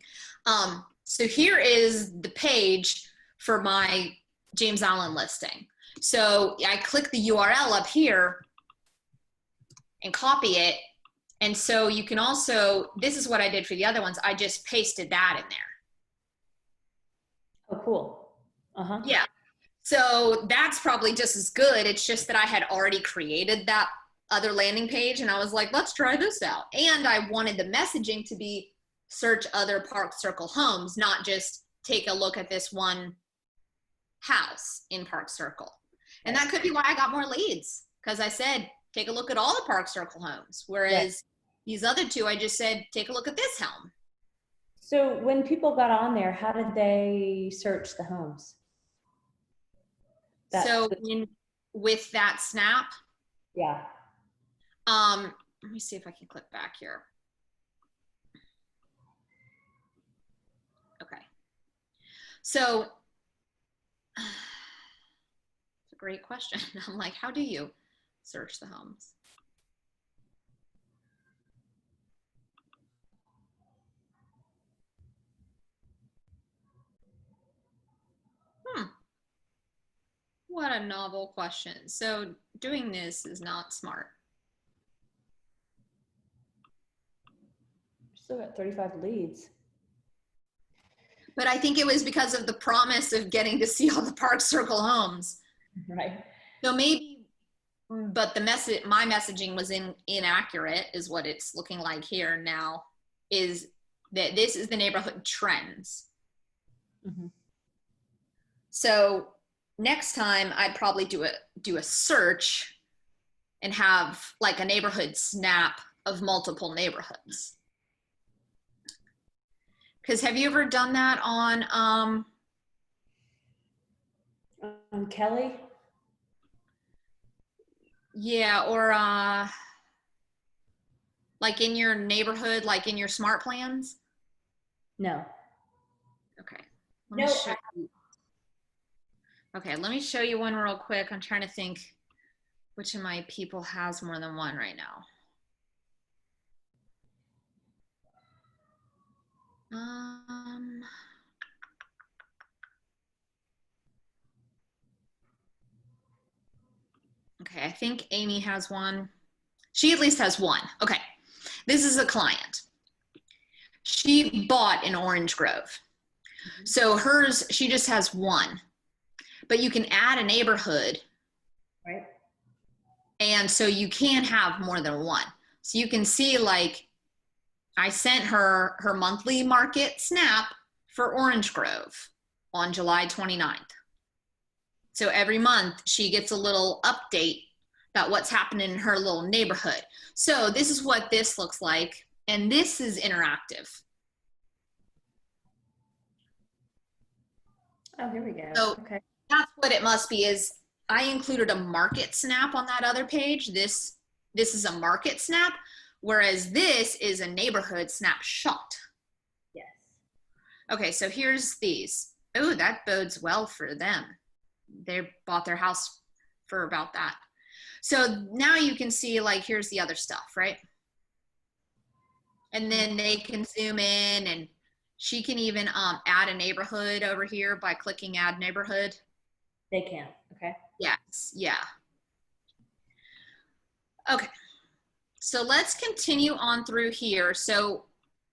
So here is the page for my James Allen listing. So I click the URL up here and copy it. And so you can also, this is what I did for the other ones. I just pasted that in there. Oh, cool. Yeah. So that's probably just as good. It's just that I had already created that other landing page and I was like, let's try this out. And I wanted the messaging to be search other Park Circle homes, not just take a look at this one house in Park Circle. And that could be why I got more leads, because I said, take a look at all the Park Circle homes. Whereas these other two, I just said, take a look at this home. So when people got on there, how did they search the homes? With that snap. Yeah. Let me see if I can click back here. Okay. So it's a great question. I'm like, how do you search the homes? what a novel question. So doing this is not smart. Still got 35 leads. But I think it was because of the promise of getting to see all the Park Circle homes. Right. So maybe, but my messaging was inaccurate is what it's looking like here now, is that this is the neighborhood trends. Mm-hmm. So next time I'd probably do a search and have like a neighborhood snap of multiple neighborhoods. Because have you ever done that on Kelly? Yeah, or like in your neighborhood, like in your smart plans? No. Okay. No. Okay, let me show you one real quick. I'm trying to think which of my people has more than one right now. Okay, I think Amy has one. She at least has one. Okay, this is a client. She bought in Orange Grove. So hers, she just has one. But you can add a neighborhood. Right. And so you can have more than one. So you can see, like, I sent her her monthly market snap for Orange Grove on July 29th. So every month she gets a little update about what's happening in her little neighborhood. So this is what this looks like. And this is interactive. Oh, here we go. So okay. That's what it must be, is I included a market snap on that other page. This is a market snap, whereas this is a neighborhood snapshot. Yes. Okay, so here's these. Oh, that bodes well for them. They bought their house for about that. So now you can see, like, here's the other stuff, right? And then they can zoom in, and she can even add a neighborhood over here by clicking add neighborhood. They can. Okay. Yes. Yeah. Okay. So let's continue on through here. So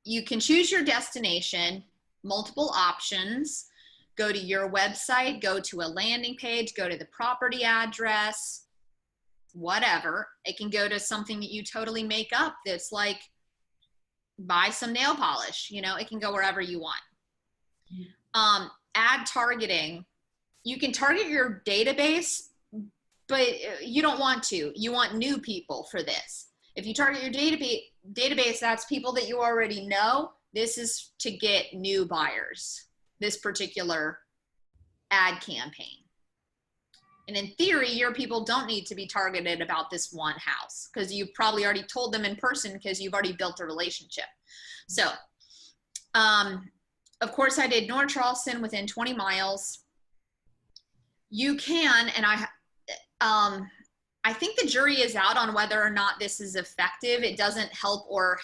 you can choose your destination, multiple options, go to your website, go to a landing page, go to the property address, whatever. It can go to something that you totally make up that's like, buy some nail polish, you know, it can go wherever you want. Add targeting. You can target your database, but you don't want to. You want new people for this. If you target your database, that's people that you already know. This is to get new buyers, this particular ad campaign. And in theory, your people don't need to be targeted about this one house because you've probably already told them in person because you've already built a relationship. So, of course, I did North Charleston within 20 miles. You can, and I think the jury is out on whether or not this is effective. It doesn't help or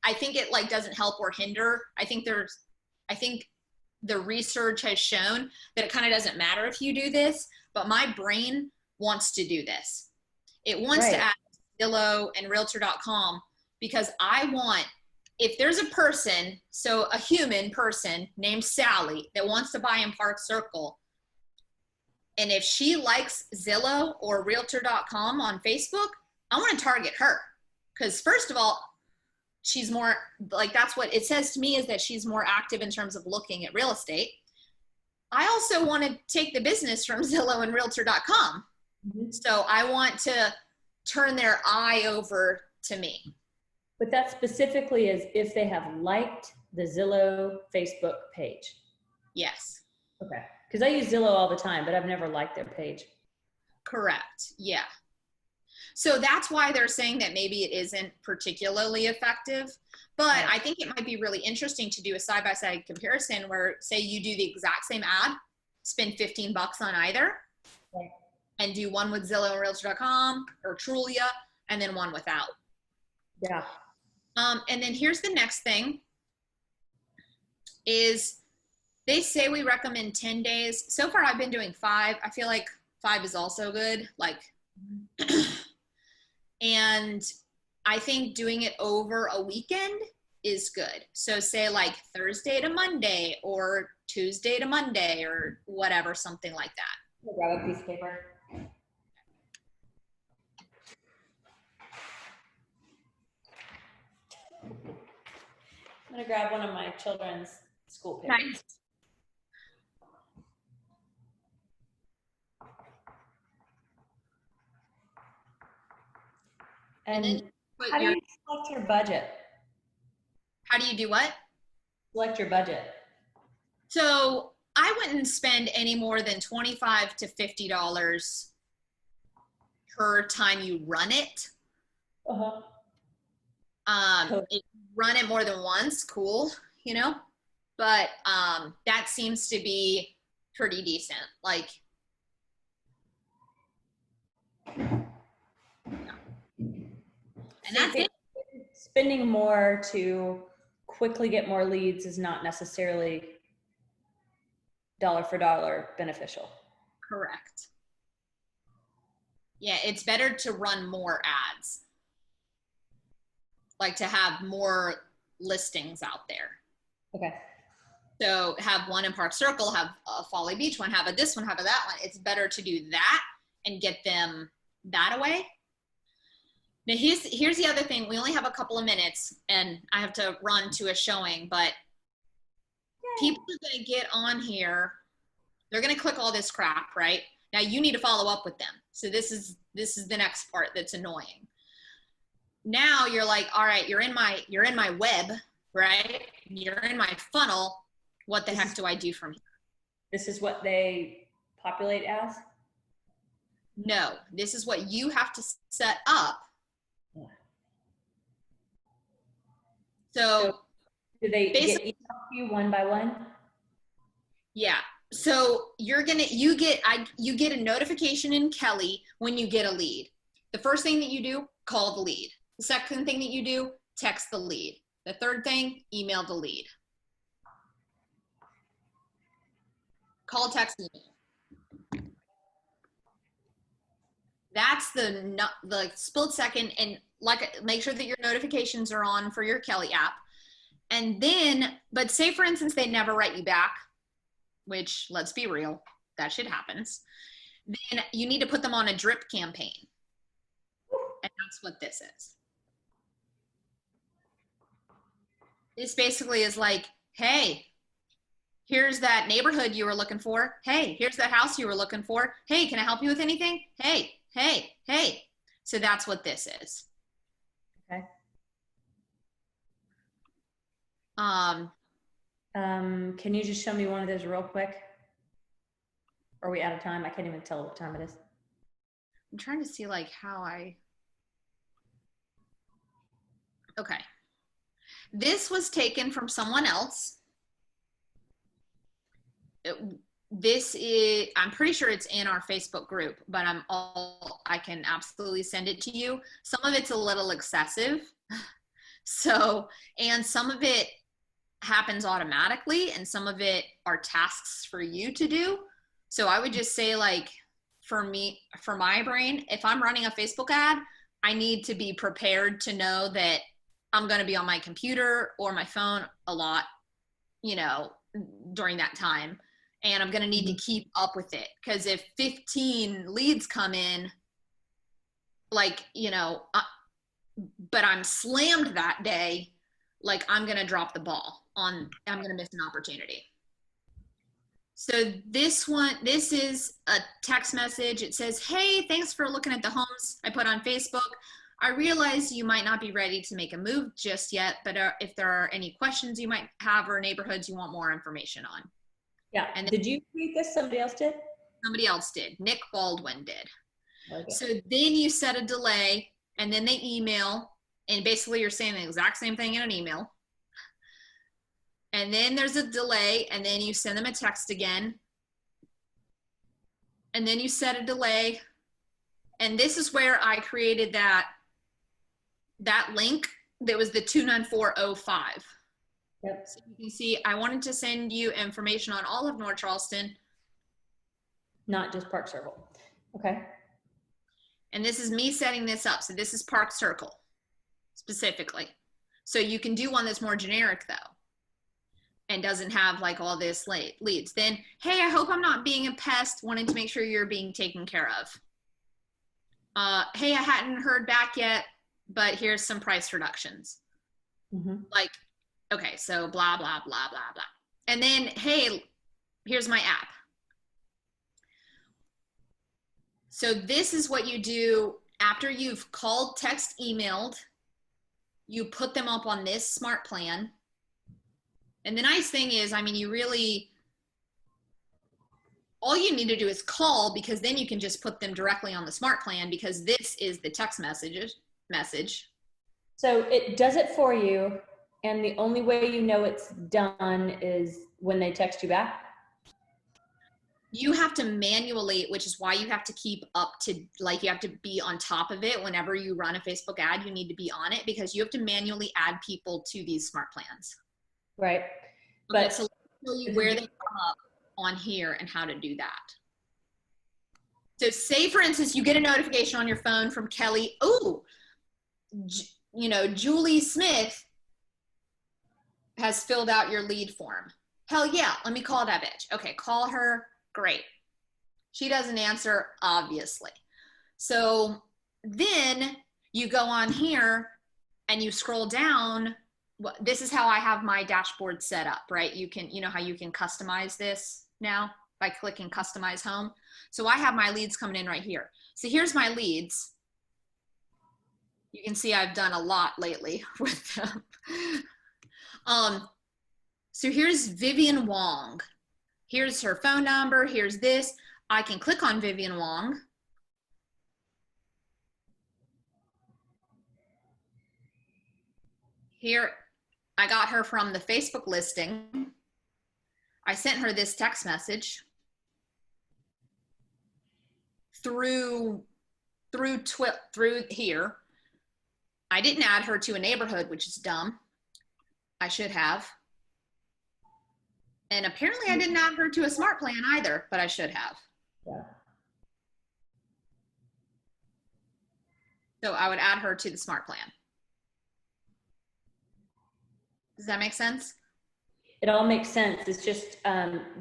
I think it like doesn't help or hinder. I think the research has shown that it kind of doesn't matter if you do this, but my brain wants to do this. It wants to add Zillow and Realtor.com because I want, if there's a person, so a human person named Sally that wants to buy in Park Circle, and if she likes Zillow or Realtor.com on Facebook, I want to target her. Because first of all, she's more, like that's what it says to me, is that she's more active in terms of looking at real estate. I also want to take the business from Zillow and Realtor.com. Mm-hmm. So I want to turn their eye over to me. But that specifically is if they have liked the Zillow Facebook page. Yes. Okay. Because I use Zillow all the time, but I've never liked their page. Correct. Yeah. So that's why they're saying that maybe it isn't particularly effective. But right. I think it might be really interesting to do a side-by-side comparison where, say, you do the exact same ad, spend $15 on either, right, and do one with Zillow and Realtor.com or Trulia, and then one without. Yeah. And then here's the next thing is they say we recommend 10 days. So far I've been doing 5. I feel like 5 is also good. Like, and I think doing it over a weekend is good. So say like Thursday to Monday or Tuesday to Monday or whatever, something like that. I'll grab a piece of paper. I'm gonna grab one of my children's school papers. Nice. And how do you select your budget? How do you do what? Select your budget. So I wouldn't spend any more than $25 to $50 per time you run it. Uh-huh. If you run it more than once, cool, you know, but that seems to be pretty decent. Like, and that's it. Spending more to quickly get more leads is not necessarily dollar for dollar beneficial. Correct. Yeah, it's better to run more ads. Like to have more listings out there. Okay. So have one in Park Circle, have a Folly Beach one, have a this one, have a that one. It's better to do that and get them that away. Now here's the other thing. We only have a couple of minutes and I have to run to a showing, but people are going to get on here. They're going to click all this crap, right? Now you need to follow up with them. So this is the next part that's annoying. Now you're like, all right, you're in my web, right? You're in my funnel. What the heck do I do from here? This is what they populate as? No, this is what you have to set up. So do they get emailed to you one by one? Yeah. So you get a notification in Kelly when you get a lead. The first thing that you do, call the lead. The second thing that you do, text the lead. The third thing, email the lead. Call, text, email. That's the split second, and like make sure that your notifications are on for your Kelly app. And then, but say for instance, they never write you back, which let's be real, that shit happens. Then you need to put them on a drip campaign. And that's what this is. This basically is like, hey, here's that neighborhood you were looking for. Hey, here's that house you were looking for. Hey, can I help you with anything? Hey, hey, hey. So that's what this is. Okay. Can you just show me one of those real quick? Are we out of time? I can't even tell what time it is. I'm trying to see like how okay. This was taken from someone else. I'm pretty sure it's in our Facebook group, but I can absolutely send it to you. Some of it's a little excessive. So, and some of it happens automatically and some of it are tasks for you to do. So I would just say like, for my brain, if I'm running a Facebook ad, I need to be prepared to know that I'm going to be on my computer or my phone a lot, you know, during that time. And I'm going to need to keep up with it. Because if 15 leads come in, like, you know, but I'm slammed that day, like I'm going to drop the ball I'm going to miss an opportunity. So this is a text message. It says, hey, thanks for looking at the homes I put on Facebook. I realize you might not be ready to make a move just yet, but if there are any questions you might have or neighborhoods you want more information on. Yeah. And did you create this? Somebody else did? Somebody else did. Nick Baldwin did. Okay. So then you set a delay and then they email, and basically you're saying the exact same thing in an email. And then there's a delay and then you send them a text again. And then you set a delay. And this is where I created that link that was the 29405. Yep. So you can see, I wanted to send you information on all of North Charleston. Not just Park Circle. Okay. And this is me setting this up. So this is Park Circle specifically. So you can do one that's more generic though, and doesn't have like all this leads. Then, hey, I hope I'm not being a pest, wanting to make sure you're being taken care of. Hey, I hadn't heard back yet, but here's some price reductions. Like, okay, so blah, blah, blah, blah, blah. And then, hey, here's my app. So this is what you do after you've called, text, emailed. You put them up on this smart plan. And the nice thing is, I mean, all you need to do is call, because then you can just put them directly on the smart plan, because this is the text message. So it does it for you, and the only way you know it's done is when they text you back? You have to manually, which is why you have to keep up to, like, you have to be on top of it. Whenever you run a Facebook ad, you need to be on it, because you have to manually add people to these smart plans. Right. Okay, But so let me show you where they come up on here and how to do that. So say, for instance, you get a notification on your phone from Kelly. Oh, you know, Julie Smith has filled out your lead form. Hell yeah, let me call that bitch. Okay, call her. Great. She doesn't answer, obviously. So then you go on here and you scroll down. This is how I have my dashboard set up, right? You know how you can customize this now by clicking customize home. So I have my leads coming in right here. So here's my leads. You can see I've done a lot lately with them. So here's Vivian Wong. Here's her phone number. Here's this. I can click on Vivian Wong. Here, I got her from the Facebook listing. I sent her this text message through here. I didn't add her to a neighborhood, which is dumb. I should have. And apparently I didn't add her to a smart plan either, but I should have. yeah. So I would add her to the smart plan. Does that make sense? It all makes sense. It's just,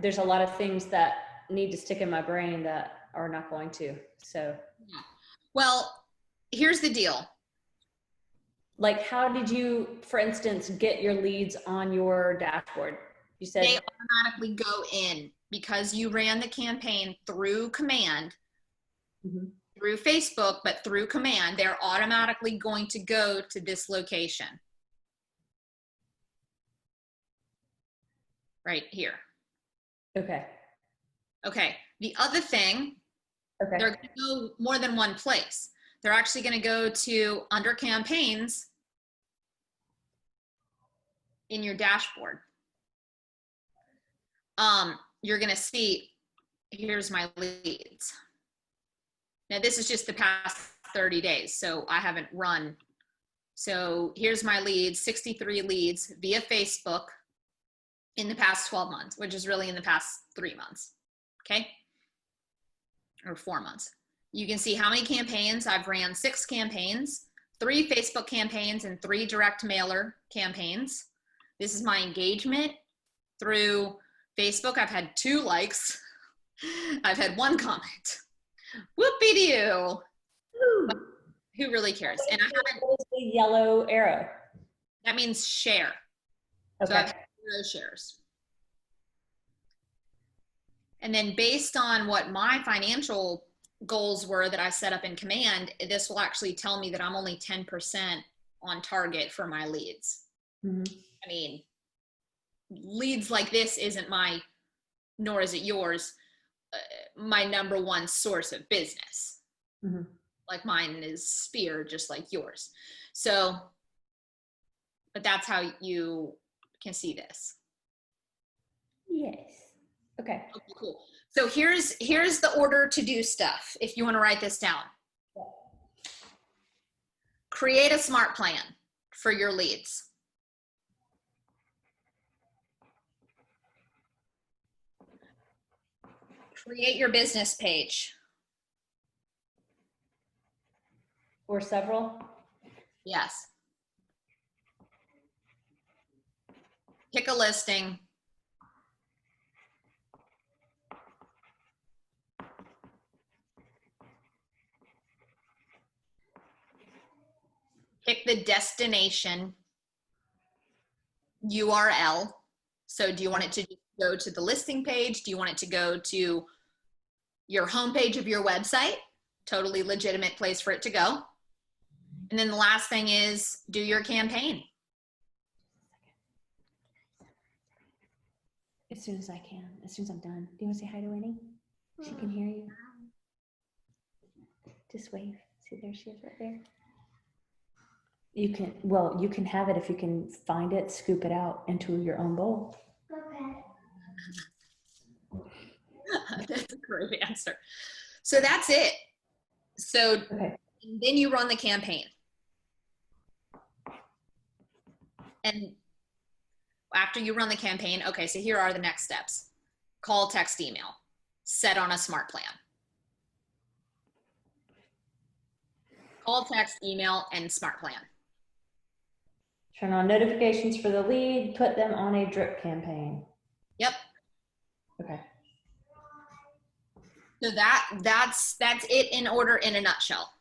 there's a lot of things that need to stick in my brain that are not going to. So, yeah. Well, here's the deal. Like, how did you, for instance, get your leads on your dashboard? You said they automatically go in because you ran the campaign through command, through Facebook, but through command. They're automatically going to go to this location. Right here. Okay. Okay. The other thing, they're going to go more than one place. They're actually going to go to under campaigns in your dashboard. You're going to see, here's my leads. Now this is just the past 30 days. So I haven't run. So here's my leads, 63 leads via Facebook in the past 12 months, which is really in the past 3 months. Okay. Or 4 months. You can see how many campaigns. I've ran 6 campaigns, 3 Facebook campaigns and 3 direct mailer campaigns. This is my engagement through Facebook. I've had 2 likes. I've had 1 comment. Whoopie-doo. Who really cares? And I haven't. What is the yellow arrow? That means share. Okay. So I've had 0 shares. And then based on what my financial goals were that I set up in command, this will actually tell me that I'm only 10% on target for my leads. I mean, leads like this isn't nor is it yours, my number one source of business. Like mine is Spear, just like yours. So, but that's how you can see this. Yes. Okay. Okay, cool. So here's the order to do stuff. If you want to write this down, create a smart plan for your leads. Create your business page. or several? Yes. Pick a listing. Pick the destination URL. So do you want it to go to the listing page? Do you want it to go to your homepage of your website? Totally legitimate place for it to go. And then the last thing is do your campaign. As soon as I can, as soon as I'm done. Do you want to say hi to Winnie? She can hear you. Just wave. See, there she is right there. You can have it if you can find it, scoop it out into your own bowl. Okay. That's a great answer. So that's it. So Okay. then you run the campaign. And after you run the campaign, okay, so here are the next steps. Call, text, email. Set on a smart plan. Call, text, email, and smart plan. Turn on notifications for the lead, put them on a drip campaign. Yep. Okay. So that's it in order in a nutshell.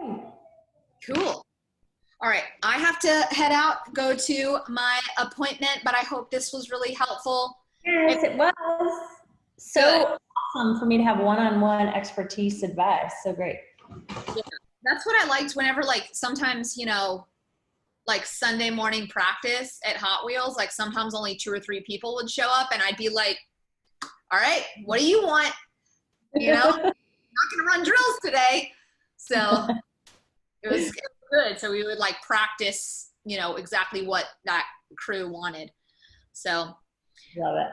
Hey. Cool. All right, I have to head out, go to my appointment, but I hope this was really helpful. Yes, it was. So awesome for me to have one-on-one expertise advice. So great. Yeah, that's what I liked whenever, like, sometimes, you know, like Sunday morning practice at Hot Wheels, like sometimes only 2 or 3 people would show up and I'd be like, all right, what do you want? You know, I'm not going to run drills today. So it was good. So we would like practice, you know, exactly what that crew wanted. So. Love it.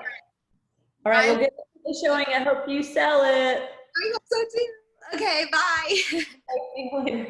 All right, well, good showing. I hope you sell it. I hope so too. Okay, bye. See you later.